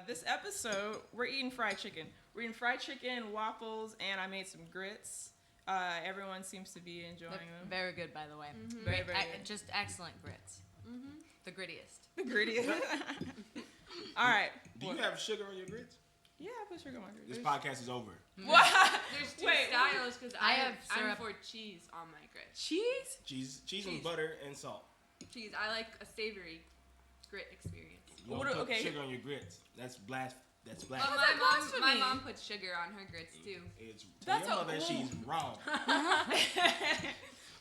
this episode, we're eating fried chicken. We're eating fried chicken, waffles, and I made some grits. Everyone seems to be enjoying them. Very good, by the way. Mm-hmm. Very good. Just excellent grits. Mm-hmm. The grittiest. The grittiest. All right. Do you have sugar on your grits? Yeah, I put sugar on my grits. This podcast is over. What? There's two styles because I'm syrup. for cheese on my grits. Cheese? Cheese and butter and salt. Cheese. I like a savory grit experience. You don't put sugar on your grits. That's blasphemy. That's blasphemy. Well, my mom puts sugar on her grits too. Tell your mother she's wrong.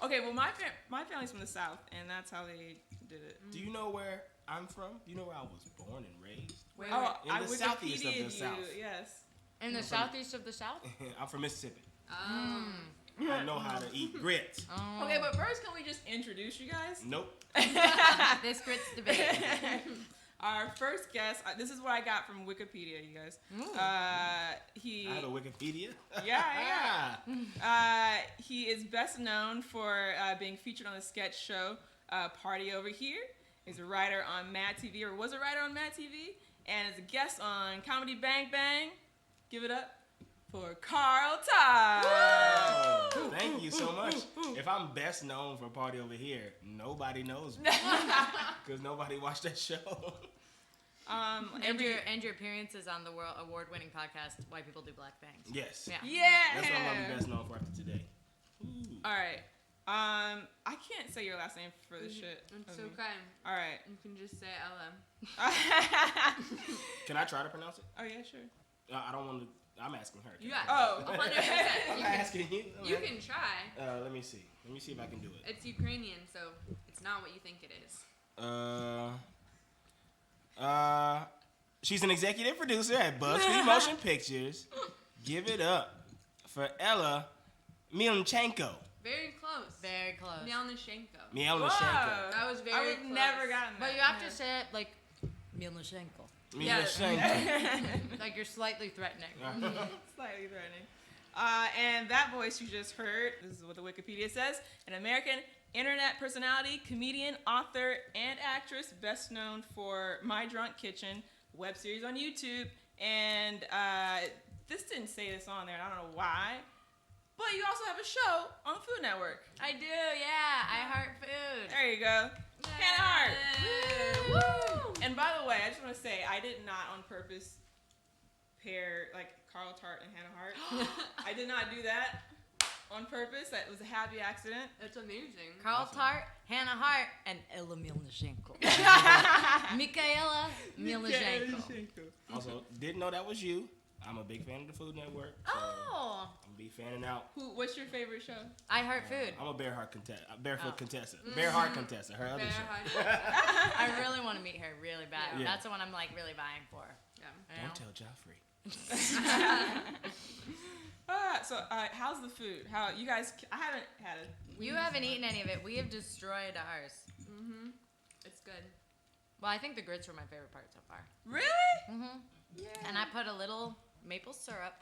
Okay, well, my family's from the South, and that's how they did it. Do you know where I'm from? Do you know where I was born and raised? Where? In the southeast of the South. Yes. In the southeast of the South? I'm from Mississippi. Oh. I know how to eat grits. Oh. Okay, but first, can we just introduce you guys? Nope. This grits debate. Our first guest, this is what I got from Wikipedia, you guys. I have a Wikipedia? Yeah. He is best known for being featured on the sketch show Party Over Here. He's a writer on Mad TV, or was a writer on Mad TV, and is a guest on Comedy Bang Bang. Give it up for Carl Todd. Oh, thank you so much. If I'm best known for Party Over Here, nobody knows me. Because nobody watched that show. And your appearances on the world award-winning podcast, White People Do Black Things. Yes. Yeah. That's what I'm going to be best known for after today. Ooh. All right. I can't say your last name for this shit. It's okay. All right. You can just say LM. Can I try to pronounce it? Oh, yeah, sure. I don't want to. I'm asking her. You got 100%. I'm asking you. You can try. Let me see. Let me see if I can do it. It's Ukrainian, so it's not what you think it is. She's an executive producer at BuzzFeed Motion Pictures. Give it up for Ella Milchenko. Very close. Very close. Melnishenko. Milchenko. That was very I would close. never gotten that. But you have to say it like Milchenko. Milchenko. Like you're slightly threatening. Slightly threatening. And that voice you just heard, this is what the Wikipedia says, an American internet personality, comedian, author, and actress, best known for My Drunk Kitchen, web series on YouTube. And this didn't say this on there, and I don't know why. But you also have a show on the Food Network. I do, yeah. I heart food. There you go. Hannah Hart. Woo! And by the way, I just want to say, I did not on purpose pair like Carl Tart and Hannah Hart. I did not do that on purpose. That was a happy accident. That's amazing. Carl Tart, Hannah Hart, and Ella Milchenko. Michaela Milchenko. Also, didn't know that was you. I'm a big fan of the Food Network. So Oh. I'm gonna be fanning out. What's your favorite show? I heart food. I'm a barefoot contestant. Bear Heart contestant. Her other show. I really want to meet her really bad. Yeah. That's the one I'm like really vying for. Yeah. You know? Don't tell Joffrey. How's the food? How you guys? I haven't had it. You haven't eaten any of it. We have destroyed ours. Mhm. It's good. Well, I think the grits were my favorite part so far. Really? Mhm. Yeah. And I put a little maple syrup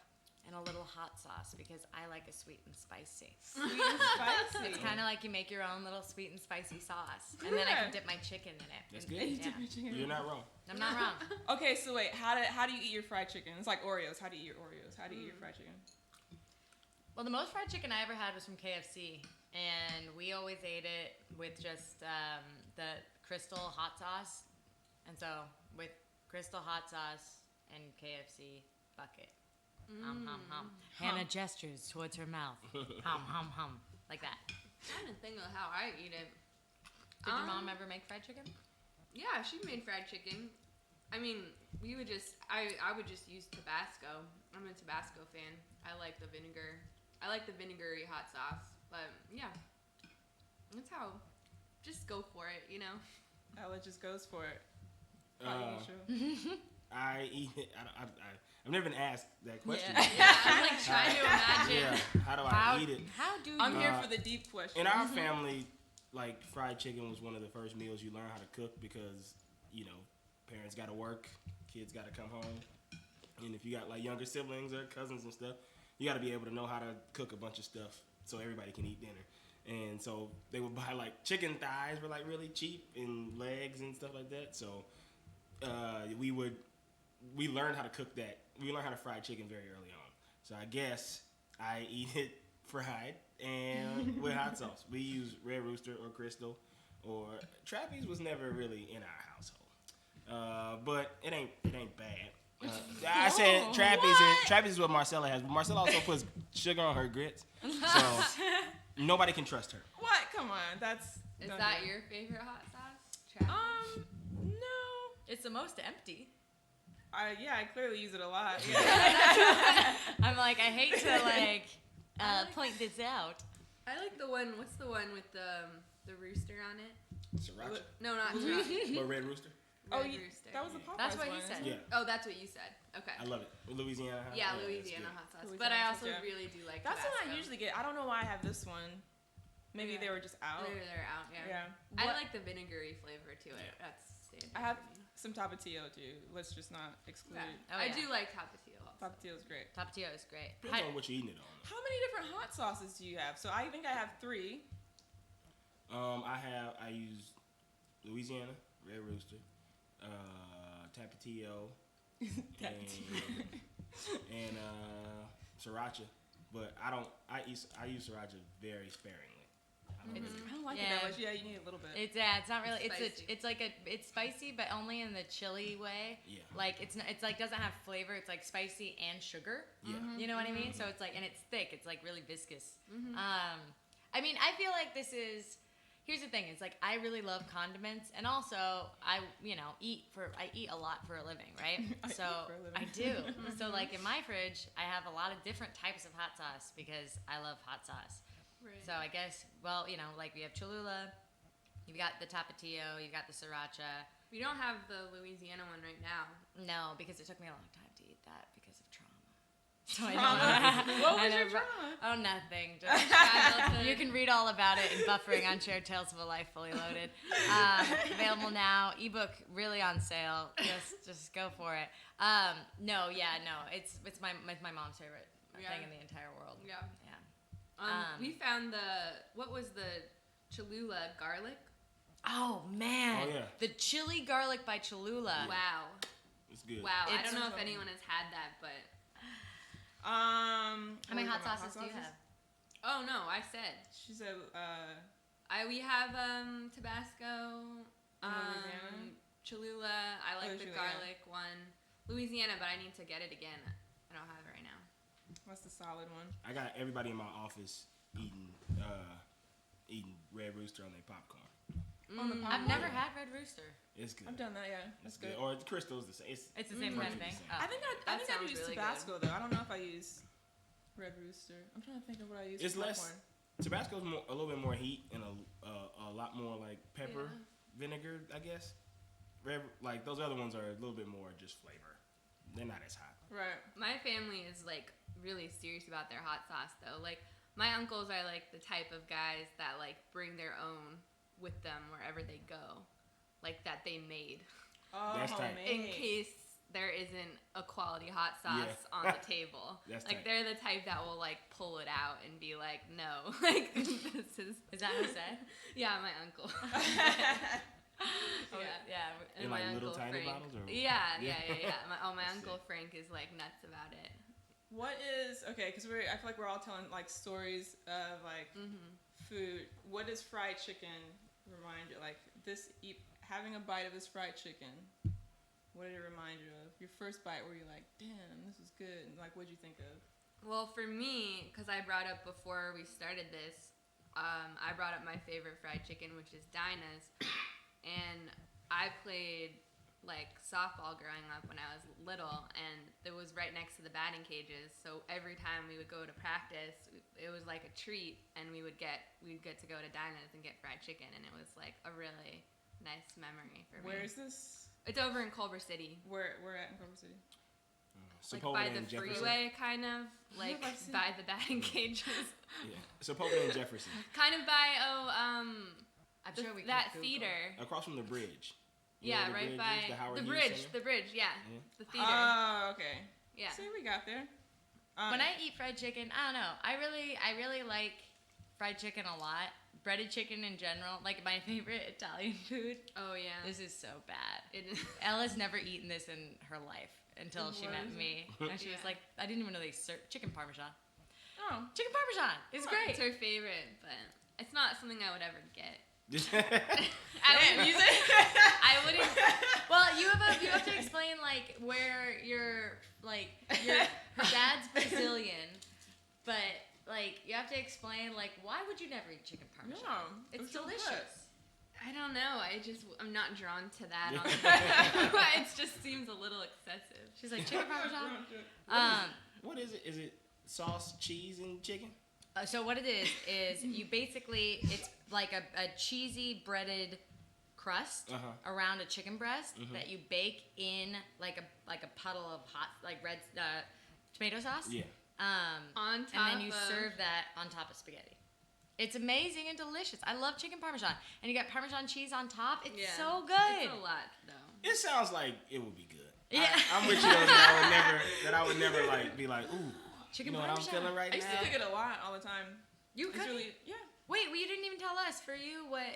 and a little hot sauce because I like it sweet and spicy. Sweet and spicy. It's kind of like you make your own little sweet and spicy sauce, and then I can dip my chicken in it. That's And- good. Yeah. You're not wrong. I'm not wrong. Okay, so wait, how do you eat your fried chicken? It's like Oreos. How do you eat your Oreos? How do you eat your fried chicken? Well, the most fried chicken I ever had was from KFC, and we always ate it with just the Crystal hot sauce, and so with Crystal hot sauce and KFC bucket. Hum, hum, hum. Hannah gestures towards her mouth. Hum, hum, hum. Like that. I'm trying to think of how I eat it. Did your mom ever make fried chicken? Yeah, she made fried chicken. I mean, we would just, I would just use Tabasco. I'm a Tabasco fan. I like the vinegar. I like the vinegary hot sauce. But yeah, that's how. Just go for it, you know. Ella just goes for it. I eat it. I've never been asked that question. Yeah. I'm like trying to imagine. Yeah. How do I eat it? How do you? I'm here for the deep question. In our family, like fried chicken was one of the first meals you learn how to cook because, you know, parents got to work, kids got to come home, and if you got like younger siblings or cousins and stuff, you got to be able to know how to cook a bunch of stuff so everybody can eat dinner. And so they would buy like chicken thighs were like really cheap and legs and stuff like that. So we would we learned how to cook that. We learned how to fry chicken very early on. So I guess I eat it fried and with hot sauce. We use Red Rooster or Crystal, or Trappy's was never really in our household. But it ain't bad. I said Trappy's is what Marcella has, but Marcella also puts sugar on her grits, so nobody can trust her. What? Come on, that's. Is don't that do it. your favorite hot sauce? Travis? No. It's the most empty. Yeah, I clearly use it a lot. I'm like, I hate to like point this out. I like the one. What's the one with the rooster on it? Sriracha? No, not sriracha. Or Red Rooster? Oh, Red Rooster. that was the Popeyes That's what he one. said. Yeah, Oh, that's what you said. Okay. I love it. Louisiana hot Yeah, it's Louisiana good. hot sauce. Louisiana But I hot also sauce, yeah. really do like That's Tabasco. what I usually get. I don't know why I have this one. Maybe they were just out. Maybe they're out, yeah. Yeah. I What- like the vinegary flavor to it. Yeah. That's standard. I have for me. some Tapatio too. Let's just not exclude. Yeah. Oh, I yeah. do like Tapatio also. Tapatio is great. Tapatio is great. Depends on what you're eating it on. How many different hot sauces do you have? So I think I have 3. I use Louisiana, Red Rooster, Tapatio, and Sriracha. But I use Sriracha very sparingly. I don't It's- really- I don't like it Yeah. that much. Yeah, you need a little bit. It's not really. Spicy. It's spicy, but only in the chili way. Yeah. Like it's like doesn't have flavor. It's like spicy and sugar. Yeah. You know what I mean? So it's like, and it's thick. It's like really viscous. Mhm. I mean, I feel like this is. Here's the thing. It's like I really love condiments, and also I eat a lot for a living, right? I So eat for a living. I do. So like in my fridge, I have a lot of different types of hot sauce because I love hot sauce. Right. So I guess, well, like we have Cholula, you've got the Tapatio, you've got the Sriracha. We don't have the Louisiana one right now. No, because it took me a long time to eat that because of trauma. So Trauma? What I was your never- trauma? Oh, nothing. Just, you can read all about it in Buffering Unshared Tales of a Life Fully Loaded. Available now. Ebook really on sale. Just go for it. No. It's my mom's favorite thing in the entire world. Yeah. Yeah. We found what was the Cholula garlic? Oh man. Oh, yeah. The chili garlic by Cholula. Wow. It's good. Wow. I It's- don't know if anyone has had that, but How many what hot was it, sauces do you have? oh no, I said She said, we have Tabasco, Louisiana? Cholula. I like the Cholula, garlic one. Louisiana, but I need to get it again. I don't have it right now. what's the solid one? I got everybody in my office eating Red Rooster on their popcorn. On the I've never Yeah. had Red Rooster. It's good. I've done that, yeah. That's It's good. Or the Crystal's the same. It's the same kind of thing. Virtually the same. Oh. I think I That do sounds use really Tabasco though. I don't know if I use Red Rooster. I'm trying to think of what I use. It's for less- popcorn. Tabasco's a little bit more heat and a lot more like pepper Yeah. vinegar, I guess. Like those other ones are a little bit more just flavor. They're not as hot. Right. My family is like really serious about their hot sauce though. Like my uncles are like the type of guys that like bring their own with them wherever they go, like that they made Oh, That's tight. homemade. in case there isn't a quality hot sauce Yeah. on the table. That's like tight. they're the type that will like pull it out and be like, no, like this is Is that Jose? yeah, my uncle. Oh, yeah. yeah. In my like little Uncle tiny Frank. bottles or Yeah. My That's uncle sick. Frank is like nuts about it. What is okay? Because I feel like we're all telling like stories of like food. What does fried chicken remind you? Like having a bite of this fried chicken. What did it remind you of? Your first bite where you're like, damn, this is good. And, like, what'd you think of? Well, for me, because I brought up before we started this, I brought up my favorite fried chicken, which is Dinah's, and I played like softball growing up when I was little, and it was right next to the batting cages. So every time we would go to practice, it was like a treat, and we'd get to go to Dinah's and get fried chicken, and it was like a really nice memory for me. Where is this? It's over in Culver City. Where at in Culver City? Like Sepulveda by the and Jefferson. freeway, kind of like I've seen by the batting cages, Yeah, Sepulveda and Jefferson, kind of by I'm sure we can that Google. theater. across from the bridge. You Yeah, know where right the bridge by is, the Howard the Hughes bridge. Center? The bridge, yeah, Yeah. the theater. Oh, okay. Yeah, See, we got there. When I eat fried chicken, I don't know. I really like fried chicken a lot. Breaded chicken in general, like my favorite Italian food. oh yeah. This is so bad. It, Ella's never eaten this in her life. until she met me, and she was Yeah. like, I didn't even know they serve chicken parmesan. Oh. Chicken parmesan is great. It's her favorite, but it's not something I would ever get. Damn, I, you would, said. I wouldn't. Well, you have to explain like where your her dad's Brazilian, but like you have to explain like why would you never eat chicken parmesan? No, It's so delicious. good. I don't know. I'm not drawn to that. It just seems a little excessive. She's like chicken parmesan. What is it? Is it sauce, cheese, and chicken? So what it is you basically it's like a cheesy breaded crust around a chicken breast that you bake in like a puddle of hot like red tomato sauce. Yeah. On top and then you of- serve that on top of spaghetti. It's amazing and delicious. I love chicken parmesan, and you got Parmesan cheese on top. It's so good. It's a lot though. It sounds like it would be good. Yeah. I'm with you on that. I would never like be like, ooh, Chicken you know what I'm parmesan. feeling right I used to now. cook it a lot all the time. You It's cook really, it? yeah. Wait, well, you didn't even tell us. For you, what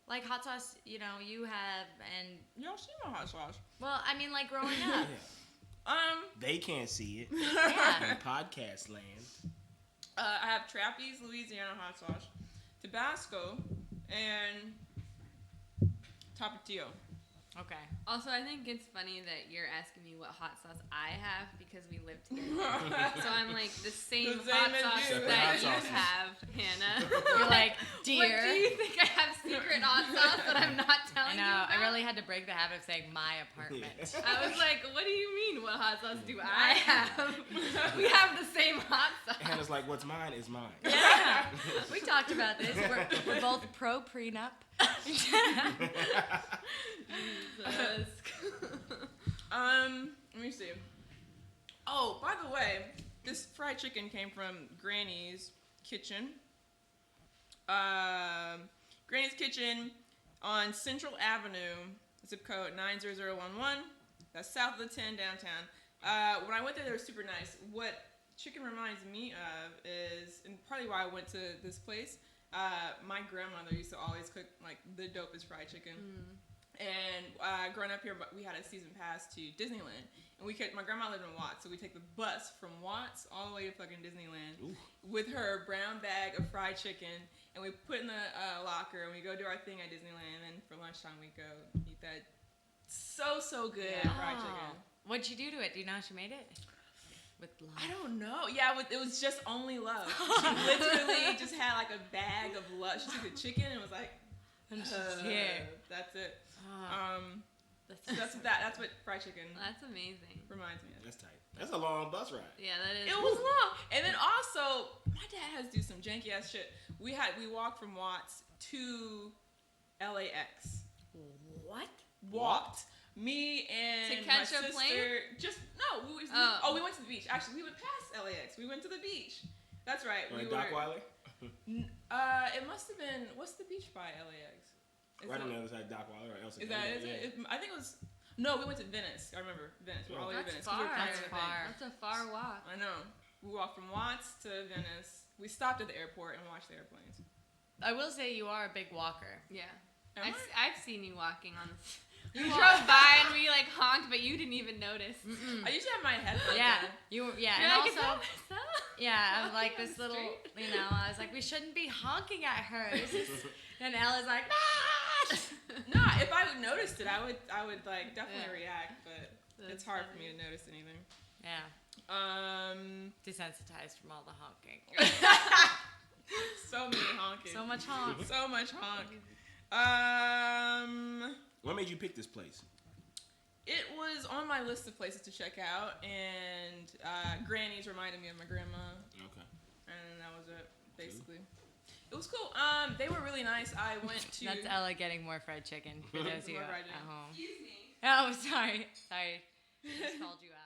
like hot sauce? You know, you have and You don't see my hot sauce. well, I mean, like growing up. They can't see it Yeah. in podcast land. I have Trappy's Louisiana hot sauce, Tabasco, and Tapatio. Okay. Also, I think it's funny that you're asking me what hot sauce I have because we live together. So I'm like the same The same hot as sauce you. that Hot you sauces. have, Hannah. You're like, What dear. do you think I have secret hot sauce that I'm not I telling know. you I about? really had to break the habit of saying my apartment. I was like, what do you mean? What hot sauce do I have? We have the same hot sauce. Hannah's like, what's mine is mine. Yeah. We talked about this. We're both pro prenup. Jesus. Let me see. Oh, by the way, this fried chicken came from Granny's Kitchen. Granny's Kitchen on Central Avenue, zip code 90011. That's south of the 10 downtown. When I went there, they were super nice. What chicken reminds me of is, and partly why I went to this place, my grandmother used to always cook like the dopest fried chicken. And growing up here, we had a season pass to Disneyland, and my grandma lived in Watts, so we take the bus from Watts all the way to fucking Disneyland with her brown bag of fried chicken, and we put in the locker, and we go do our thing at Disneyland, and for lunchtime we go eat that so good fried chicken. What'd she do to it? Do you know how she made it? With love. I don't know. Yeah, it was just only love. She literally just had like a bag of love. She took the chicken and was like, That's it. That's what fried chicken That's amazing. reminds me of. That's tight. That's a long bus ride. Yeah, that is. It was long, and then also my dad has to do some janky ass shit. We walked from Watts to LAX. What? Walked. Me and To catch my a sister. plane? Just no. We went to the beach. Actually, we went past LAX. We went to the beach. That's right. Like Dockweiler? It must have been. What's the beach by LAX? Right on the other side of Dockweiler or else. Is that it? I think it was. No, we went to Venice. I remember Venice. We're all the way to That's Venice. 'cause we were far. planning That's the thing. far. That's a far walk. I know. We walked from Watts to Venice. We stopped at the airport and watched the airplanes. I will say you are a big walker. Yeah. Am I've seen you walking on the. You walk- drove by and we like honked, but you didn't even notice. I usually have my headphones Yeah, on. you. Yeah, You're and like, "Is also. that myself?" Yeah, I'm like Walking on this the little, street? I was like, we shouldn't be honking at her. This is, and Ella's like, nah! No, if I would noticed it, I would like definitely Yeah. react, but it's That's hard for funny. me to notice anything. Yeah, desensitized from all the honking. So many honking. So much honk. So much honk. What made you pick this place? It was on my list of places to check out, and Granny's reminded me of my grandma, Okay. and that was it, basically. It was cool. They were really nice. I went to. That's Ella getting more fried chicken for those of you More at fried chicken. home. Excuse me. Oh, sorry. I just called you out.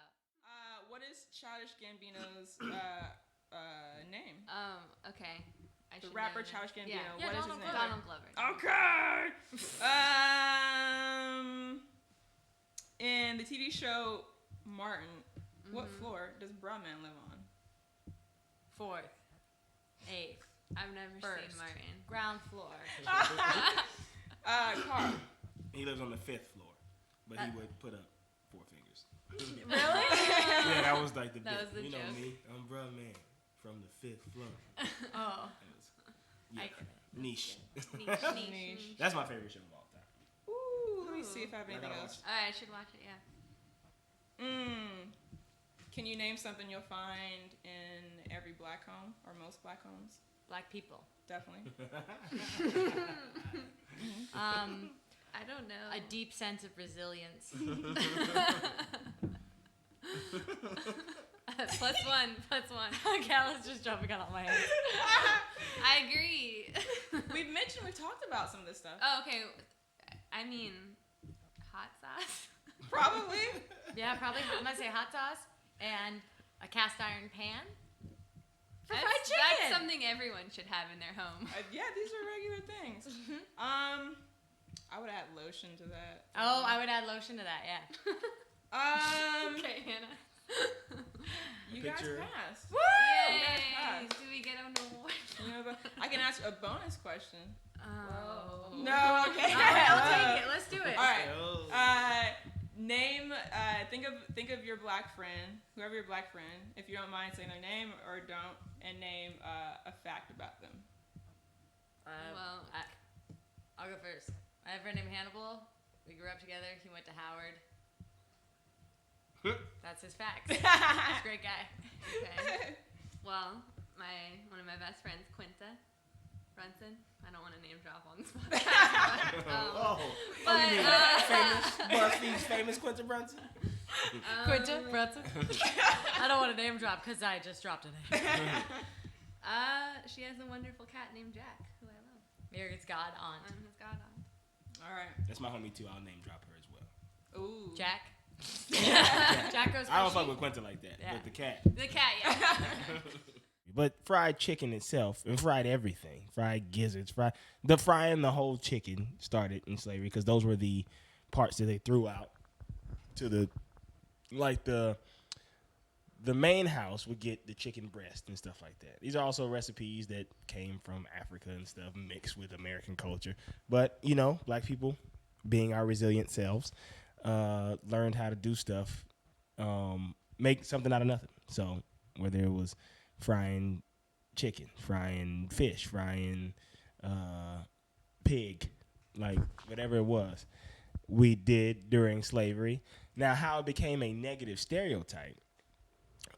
What is Childish Gambino's name? Okay. I The should rapper know that. Childish Gambino. Yeah. What is Donald his name? Glover. Donald Glover. Okay. In the TV show Martin, what Mhm. floor does Brahman live on? 4th, 8th, I've never First. seen Martin. ground floor. Carl. He lives on the 5th floor, but he would put up 4 fingers. Really? Yeah, that was like the That bit. was the You know joke. me, I'm bruh man from the 5th floor. Oh, That was, yeah, I get it. niche. Niche. That's my favorite show of all time. Ooh, let me see if I have I anything gotta else. I should watch it. Yeah. Can you name something you'll find in every black home or most black homes? Black people. Definitely. I don't know. A deep sense of resilience. Plus one. Callum's just jumping on all my head. I agree. We've talked about some of this stuff. Oh, okay. I mean, hot sauce. Probably. Yeah, probably. I'm gonna say hot sauce and a cast iron pan. For That's, fried chicken. that's something everyone should have in their home. Yeah, these are regular things. I would add lotion to that. Oh, I would add lotion to that. Yeah. Okay, Hannah. You Picture. guys passed. Yay! Do we get an award? You know, I can ask you a bonus question. Oh. No, okay. I'll take it. Let's do it. All right. Oh. Name. Think of your black friend, whoever your black friend. If you don't mind saying their name or don't, and name a fact about them. Well, I'll go first. I have a friend named Hannibal. We grew up together. He went to Howard. That's his facts. He's a great guy. okay. Well, one of my best friends, Quinta Brunson. I don't want to name drop on this podcast. But, you mean famous BuzzFeed's famous Quinta Brunson? Quinta Brunson. I don't want to name drop because I just dropped a name. She has a wonderful cat named Jack, who I love. Mirac's God aunt. And has got on. All right. That's my homie too. I'll name drop her as well. Ooh. Jack. Jack goes I don't fishy. fuck with Quinta like that, Yeah. but the cat. The cat, yeah. But fried chicken itself, and fried everything, fried gizzards, frying the whole chicken started in slavery because those were the parts that they threw out to the main house would get the chicken breast and stuff like that. These are also recipes that came from Africa and stuff mixed with American culture. But, you know, black people, being our resilient selves, learned how to do stuff, make something out of nothing. So whether it was frying chicken, frying fish, frying pig, like whatever it was, we did during slavery. Now, how it became a negative stereotype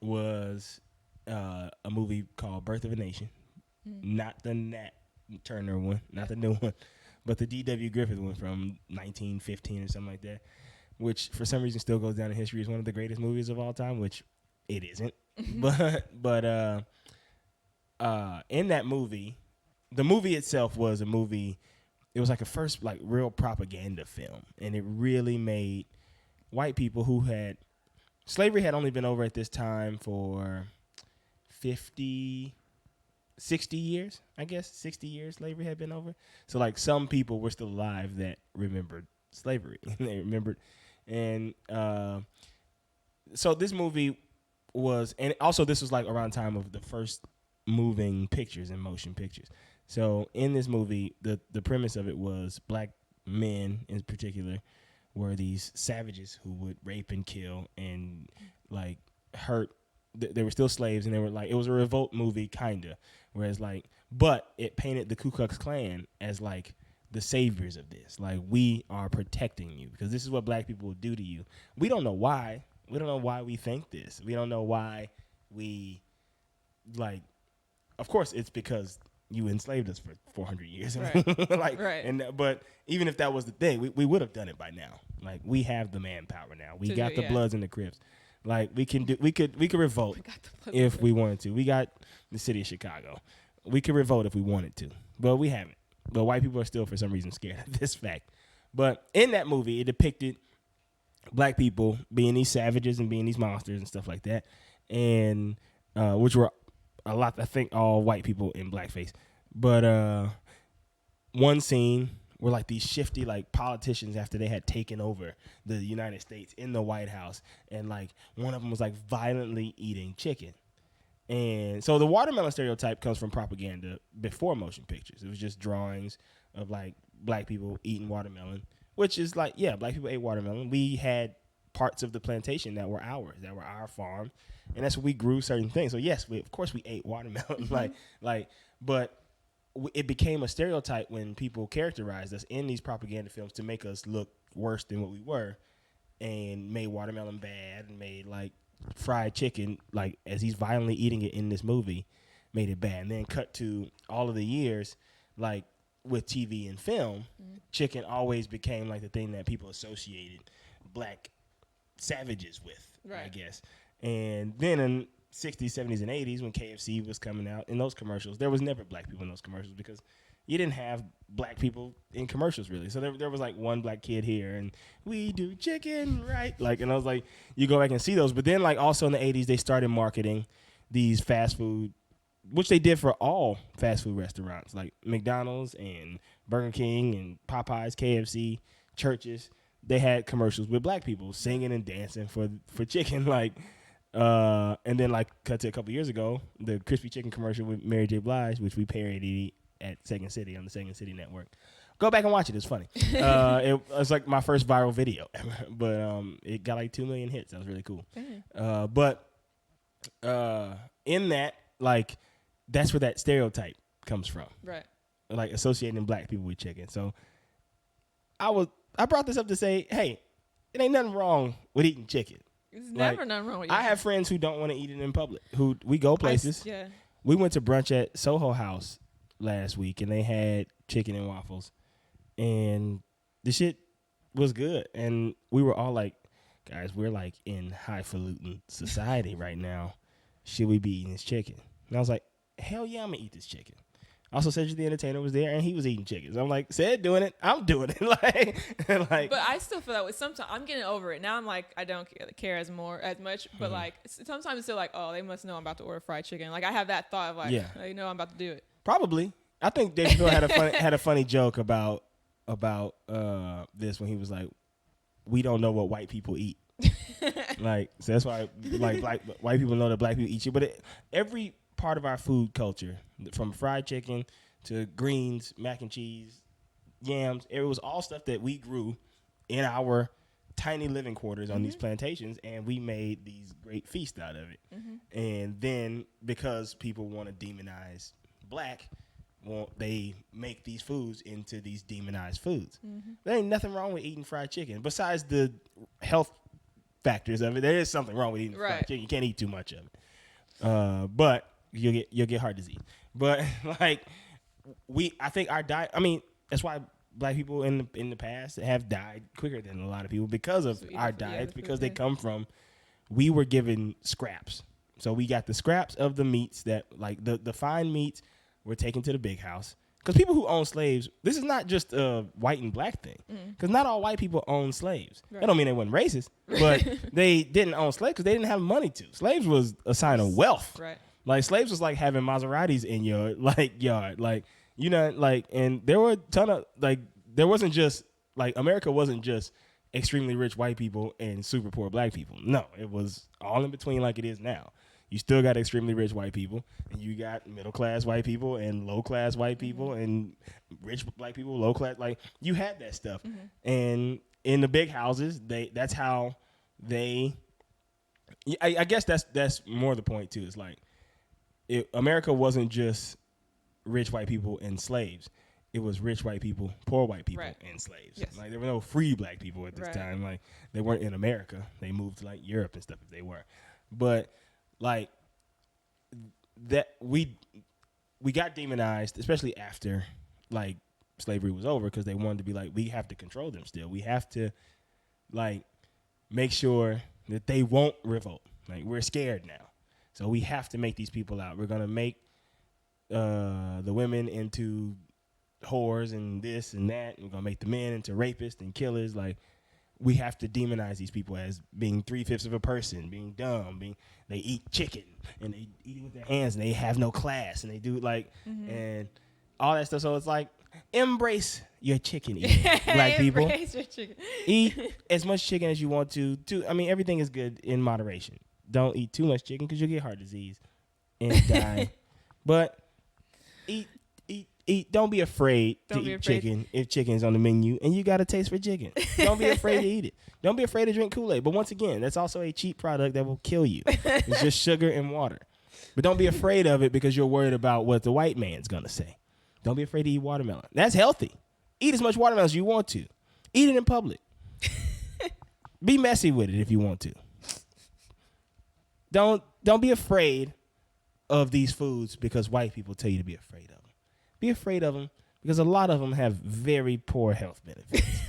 was a movie called Birth of a Nation. Not the Nat Turner one, not the new one, but the D.W. Griffith one from 1915 or something like that, which for some reason still goes down in history as one of the greatest movies of all time, which it isn't. But in that movie, the movie itself was a movie. It was like a first like real propaganda film, and it really made white people who had slavery had only been over at this time for 60 years, I guess. 60 years slavery had been over. So like some people were still alive that remembered slavery. They remembered. And so this movie was, and also this was like around time of the first moving pictures and motion pictures. So in this movie, the premise of it was black men in particular were these savages who would rape and kill and like hurt. They were still slaves, and they were like, it was a revolt movie kinda, whereas like, but it painted the Ku Klux Klan as like the saviors of this. Like, we are protecting you because this is what black people will do to you. We don't know why. We don't know why we think this. We don't know why we like. Of course, it's because you enslaved us for 400 years. Right. Like, right. And but even if that was the thing, we would have done it by now. Like, we have the manpower now. We got the Bloods and the Crips. Like, we could revolt if we wanted to. We got the city of Chicago. We could revolt if we wanted to, but we haven't. But white people are still, for some reason, scared of this fact. But in that movie, it depicted black people being these savages and being these monsters and stuff like that, and which were a lot, I think, all white people in blackface. But one scene were like these shifty like politicians after they had taken over the United States in the White House, and like one of them was like violently eating chicken. And so the watermelon stereotype comes from propaganda before motion pictures. It was just drawings of like black people eating watermelon, which is like, yeah, black people ate watermelon. We had parts of the plantation that were ours, that were our farm, and that's where we grew certain things. So yes, of course we ate watermelon, but it became a stereotype when people characterized us in these propaganda films to make us look worse than what we were, and made watermelon bad, and made like fried chicken, like as he's violently eating it in this movie, made it bad. And then cut to all of the years, like with TV and film, chicken always became like the thing that people associated black savages with, I guess. And then in 60s, 70s, and 80s, when KFC was coming out in those commercials, there was never black people in those commercials because you didn't have black people in commercials really. So there was like one black kid here, and we do chicken, right? Like, and I was like, you go back and see those. But then like also in the 80s, they started marketing these fast food, which they did for all fast food restaurants, like McDonald's and Burger King and Popeyes, KFC, churches. They had commercials with black people singing and dancing for chicken, like, and then like cut to a couple years ago, the crispy chicken commercial with Mary J. Blige, which we parodied at Second City on the Second City Network. Go back and watch it; it's funny. It was like my first viral video ever, but it got like 2 million hits. That was really cool. But in that, like, that's where that stereotype comes from, Right. like associating black people with chicken. So I brought this up to say, hey, it ain't nothing wrong with eating chicken. There's Like, never nothing wrong with I have friends who don't want to eat it in public. Who we go places. Yeah. We went to brunch at Soho House last week, and they had chicken and waffles, and the shit was good. And we were all like, guys, we're like in highfalutin society right now. Should we be eating this chicken? And I was like, hell yeah, I'm gonna eat this chicken. Also, Cedric the Entertainer was there, and he was eating chickens. I'm like, Ced doing it, I'm doing it. like, But I still feel that way. Sometimes I'm getting over it now. I'm like, I don't care as much. But like sometimes it's still like, oh, they must know I'm about to order fried chicken. Like I have that thought of like, Yeah. they know I'm about to do it. probably. I think Dave Chappelle had a funny joke about this when he was like, we don't know what white people eat. Like, so that's why like white people know that black people eat shit. But every part of our food culture, from fried chicken to greens, mac and cheese, yams, it was all stuff that we grew in our tiny living quarters on these plantations, and we made these great feasts out of it. And then because people want to demonize black, they make these foods into these demonized foods. There ain't nothing wrong with eating fried chicken besides the health factors of it. There is something wrong with eating fried chicken. You can't eat too much of it, but you'll get heart disease. But like I think our diet. I mean, that's why black people in the past have died quicker than a lot of people because of our diets, because they come from. We were given scraps, so we got the scraps of the meats that like the fine meats were taken to the big house. Because people who own slaves, this is not just a white and black thing. Because not all white people own slaves. That don't mean they weren't racist, but they didn't own slaves because they didn't have money to. Slaves was a sign of wealth. Right. Like slaves was like having Maseratis in your yard. Like, you know, like, and there were a ton of like, there wasn't just like America wasn't just extremely rich white people and super poor black people. No, it was all in between like it is now. You still got extremely rich white people, and you got middle class white people and low class white people and rich black people, low class. Like you had that stuff, and in the big houses, that's how they. I guess that's more the point too. It's like America wasn't just rich white people and slaves. It was rich white people, poor white people, and slaves. Yes. Like there were no free black people at this time. Like they weren't in America. They moved to like Europe and stuff if they were, but. Like that we got demonized, especially after like slavery was over, because they wanted to be like, we have to control them still. We have to like make sure that they won't revolt. Like we're scared now. So we have to make these people out. We're gonna make the women into whores and this and that. And we're gonna make the men into rapists and killers. Like we have to demonize these people as being 3/5 of a person, being dumb, they eat chicken and they eat it with their hands and they have no class and they do like and all that stuff. So it's like embrace your chicken eating, black people. Embrace your chicken. Eat as much chicken as you want to. I mean, everything is good in moderation. Don't eat too much chicken because you'll get heart disease and die. But eat Don't be afraid Don't to be eat afraid. chicken if chicken's on the menu and you got a taste for chicken. Don't be afraid to eat it. Don't be afraid to drink Kool-Aid. But once again, that's also a cheap product that will kill you. It's just sugar and water. But don't be afraid of it because you're worried about what the white man's going to say. Don't be afraid to eat watermelon. That's healthy. Eat as much watermelon as you want to. Eat it in public. Be messy with it if you want to. Don't be afraid of these foods because white people tell you to be afraid of them. Be afraid of them because a lot of them have very poor health benefits.